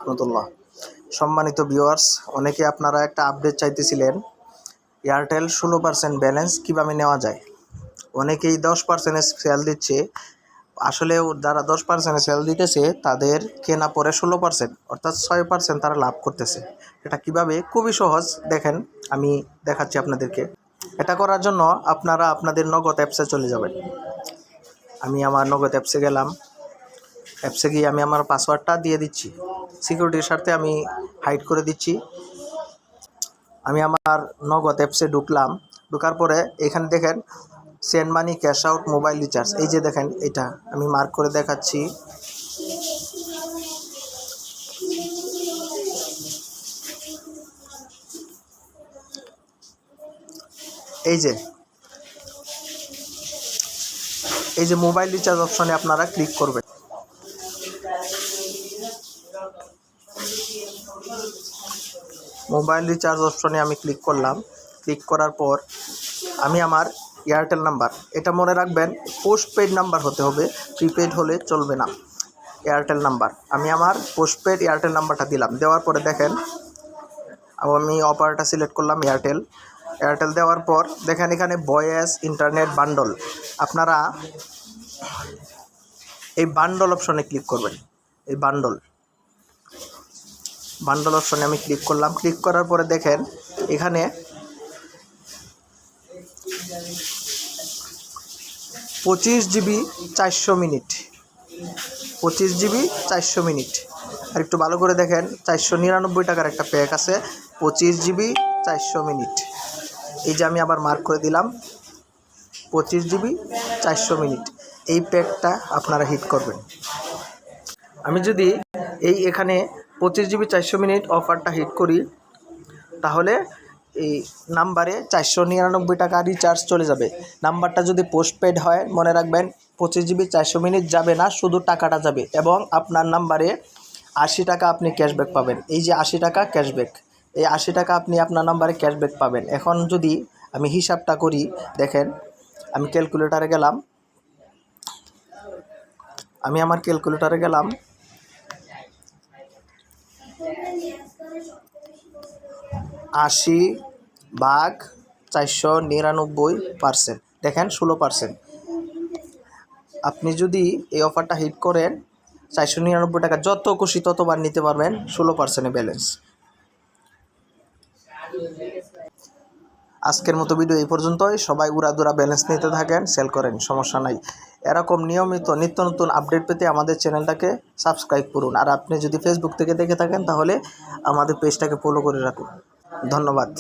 রহমতুল্লাহ। সম্মানিত ভিউয়ার্স, অনেকে আপনারা একটা আপডেট চাইতেছিলেন, এয়ারটেল 16% ব্যালেন্স কীভাবে নেওয়া যায়। অনেকেই 10% সেল দিচ্ছে। আসলেও যারা 10% সেল দিতেছে তাদের কেনা পরে 16%, অর্থাৎ 6% তারা লাভ করতেছে। এটা কিভাবে? খুবই সহজ, দেখেন আমি দেখাচ্ছি আপনাদেরকে। এটা করার জন্য আপনারা আপনাদের নগদ অ্যাপসে চলে যাবেন। আমি আমার নগদ অ্যাপসে গেলাম। অ্যাপসে গিয়ে আমি আমার পাসওয়ার্ডটা দিয়ে দিচ্ছি, সিকিউরিটির স্বার্থে আমি হাইড করে দিচ্ছি। আমি আমার নগদ অ্যাপসে ঢুকলাম। ঢোকার পরে এখানে দেখেন send money, cash out, mobile recharge, এই যে দেখেন এটা আমি মার্ক করে দেখাচ্ছি। এই যে মোবাইল রিচার্জ অপশনে আপনারা ক্লিক করবেন। মোবাইল রিচার্জ অপশনে আমি ক্লিক করলাম। ক্লিক করার পর আমি আমার এয়ারটেল নাম্বার, এটা মনে রাখবেন পোস্টপেড নাম্বার হতে হবে, প্রিপেড হলে চলবে না। এয়ারটেল নাম্বার, আমি আমার পোস্টপেড এয়ারটেল নাম্বারটা দিলাম। দেওয়ার পরে দেখেন আমি অপারেটর সিলেক্ট করলাম এয়ারটেল দেওয়ার পর দেখেন এখানে ভয়েস ইন্টারনেট বান্ডল, আপনারা এই বান্ডল অপশনে ক্লিক করবেন। এই বান্ডল অপশনে আমি ক্লিক করলাম। ক্লিক করার পরে দেখেন এখানে 25 GB 400 মিনিট, 25 GB 400 মিনিট। আর একটু ভালো করে দেখেন 499 টাকার একটা প্যাক আছে, 25 GB 400 মিনিট। এই যে আমি আবার মার্ক করে দিলাম 25 GB 400 মিনিট। এই প্যাকটা আপনারা হিট করবেন। আমি যদি এখানে 25 GB 400 মিনিট অফারটা হিট করি, তাহলে এই নাম্বারে 499 টাকা রিচার্জ চলে যাবে। নাম্বারটা যদি পোস্টপেড হয় মনে রাখবেন 25 GB 400 মিনিট যাবে না, শুধু টাকাটা যাবে, এবং আপনার নাম্বারে 80 টাকা আপনি ক্যাশব্যাক পাবেন। এই যে 80 টাকা ক্যাশব্যাক, এই 80 টাকা আপনি আপনার নাম্বারে ক্যাশব্যাক পাবেন। এখন যদি আমি হিসাবটা করি, দেখেন আমি ক্যালকুলেটারে গেলাম, আমি আমার ক্যালকুলেটারে গেলাম। 80/499%, দেখেন 16%। আপনি যদি এই অফারটা হিট করেন 499 টাকা যত খুশি ততবার নিতে পারবেন, 16% ব্যালেন্স। আজকের মতো ভিডিও এই পর্যন্তই। সবাই উড়াদুরা ব্যালেন্স নিতে থাকেন, সেল করেন, সমস্যা নাই। এরকম নিয়মিত নিত্য নতুন আপডেট পেতে আমাদের চ্যানেলটাকে সাবস্ক্রাইব করুন। আর আপনি যদি ফেসবুক থেকে দেখে থাকেন তাহলে আমাদের পেজটাকে ফলো করে রাখুন। ধন্যবাদ।